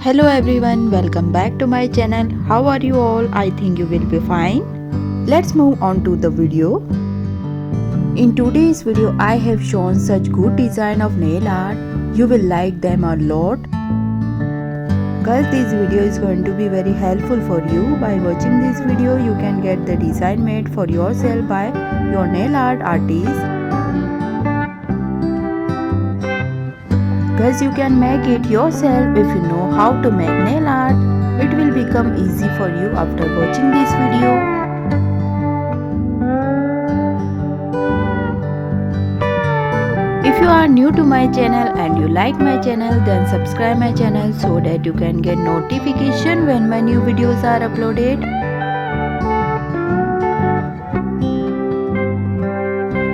Hello everyone, welcome back to my channel. How are you all? I think you will be fine. Let's move on to the video. In today's video, I have shown such good design of nail art. You will like them a lot. Guys, this video is going to be very helpful for you. By watching this video, you can get the design made for yourself by your nail art artist. Guys, you can make it yourself if you know how to make nail art. It will become easy for you after watching this video. If you are new to my channel and you like my channel, then subscribe my channel so that you can get notification when my new videos are uploaded.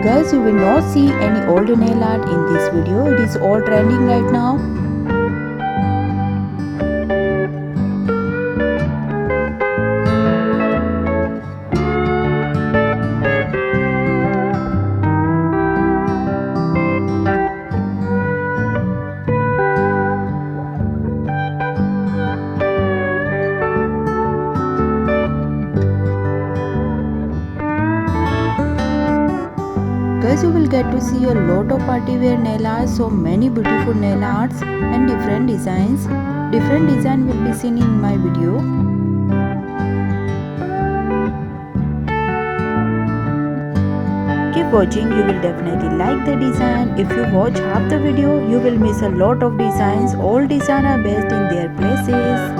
Guys, you will not see any old nail art in this video. It is all trending right now. Guys, you will get to see a lot of party wear nail arts, so many beautiful nail arts and different designs. Different design will be seen in my video. Keep watching, you will definitely like the design. If you watch half the video, you will miss a lot of designs. All designs are based in their places.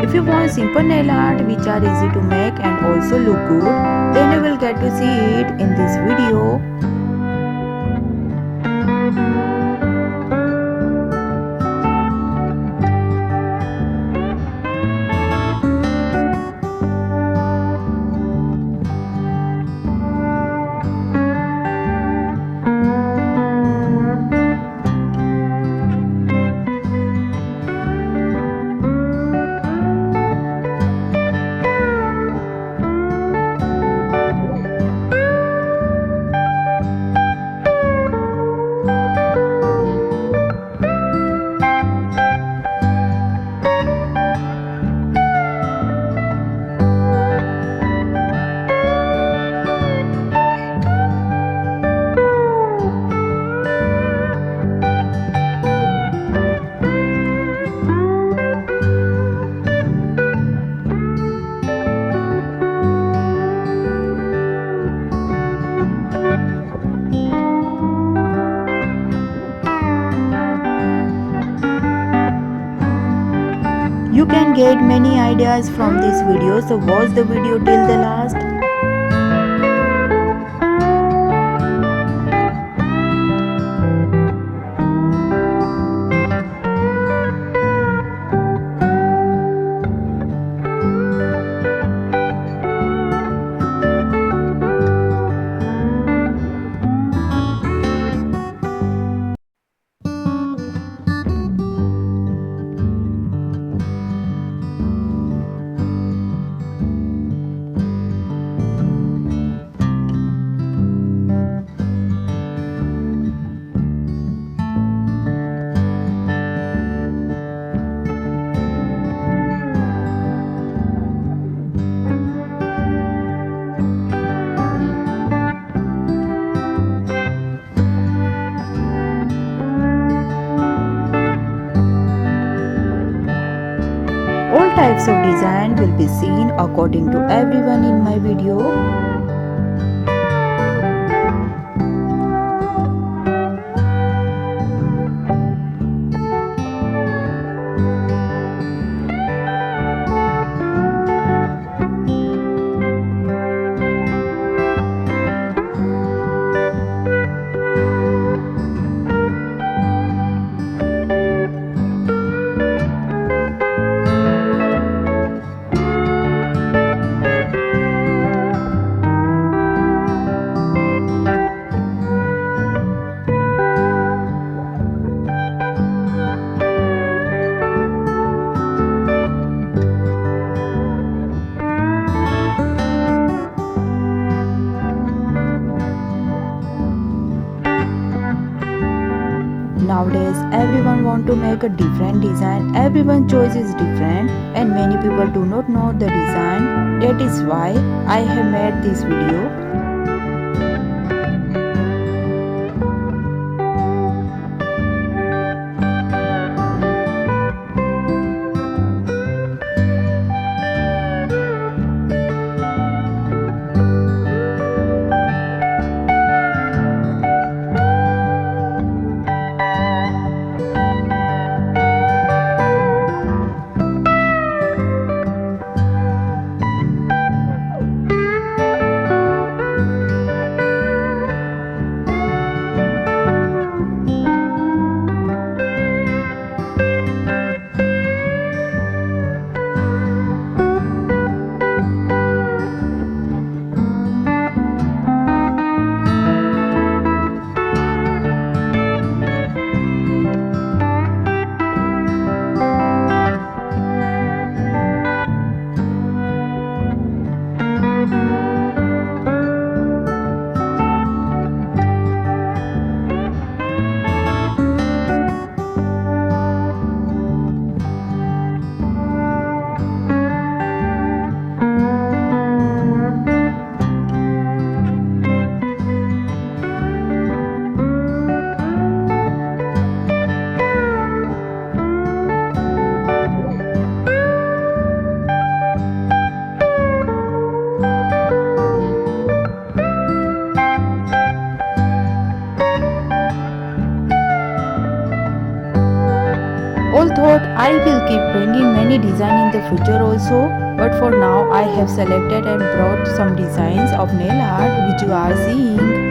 If you want simple nail art which are easy to make and also look good, then you will get to see it in this video. You can get many ideas from this video, so watch the video till the last. All types of design will be seen according to everyone in my video. want to make a different design. Everyone's choice is different and many people do not know the design. That is why I have made this video. Although I will keep bringing many designs in the future also, but for now I have selected and brought some designs of nail art which you are seeing.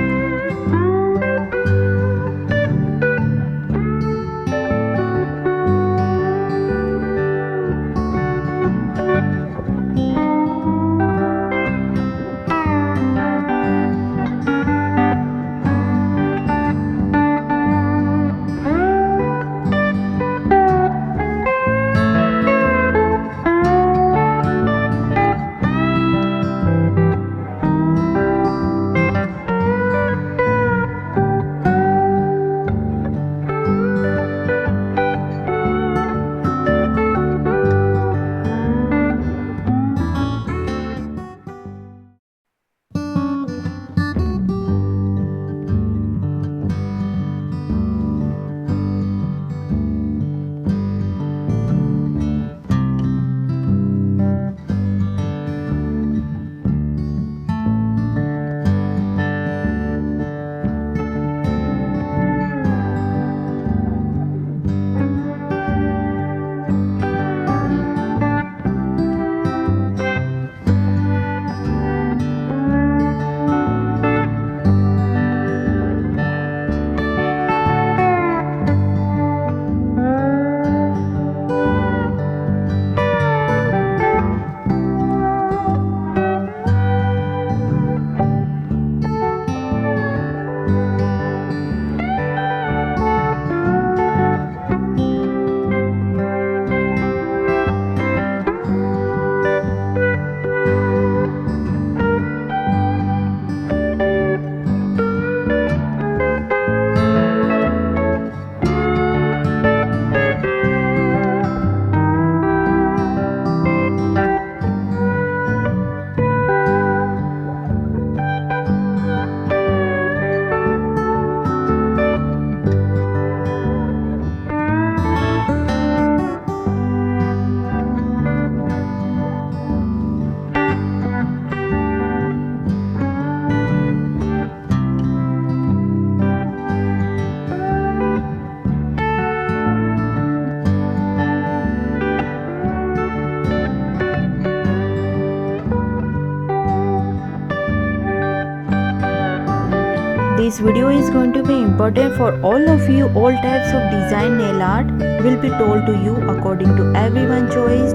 This video is going to be important for all of you. All types of design nail art will be told to you according to everyone's choice.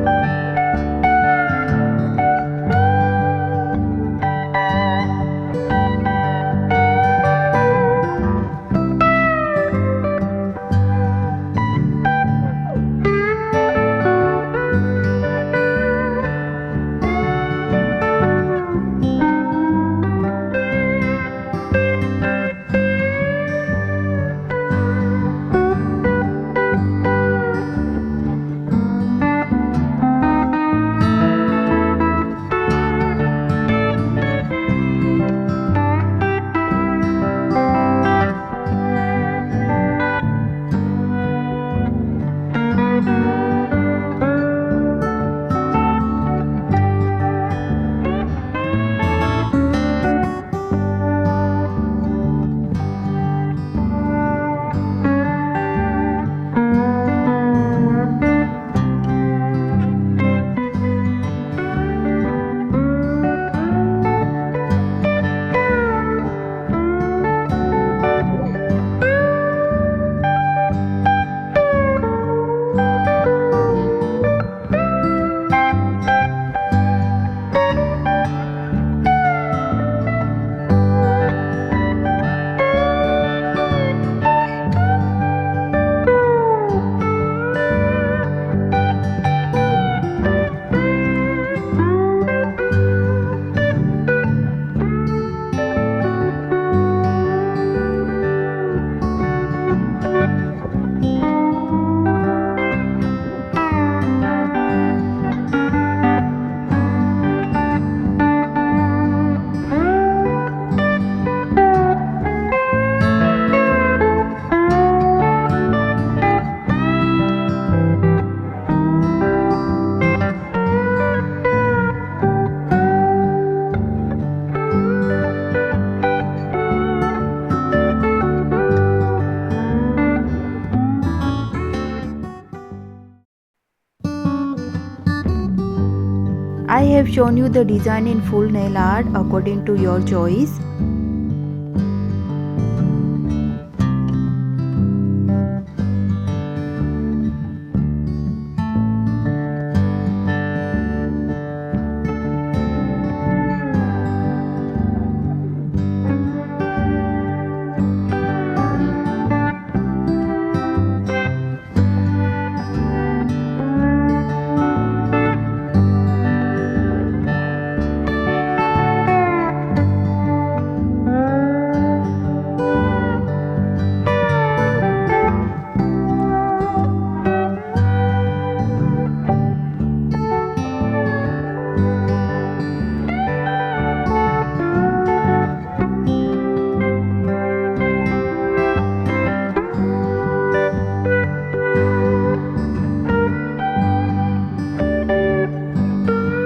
I have shown you the design in full nail art according to your choice.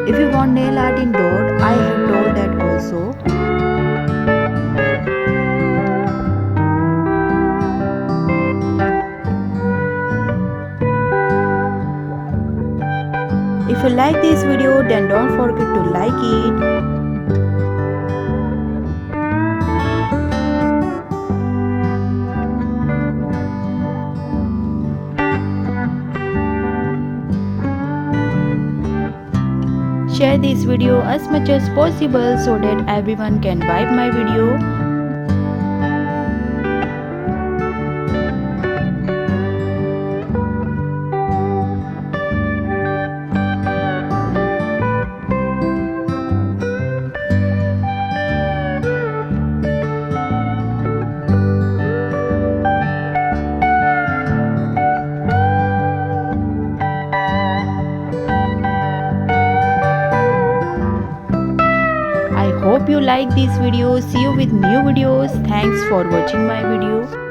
If you want nail art in dot, I have told that also. If you like this video, then don't forget to like it. Share this video as much as possible so that everyone can vibe my video. I hope you like this video. See you with new videos. Thanks for watching my video.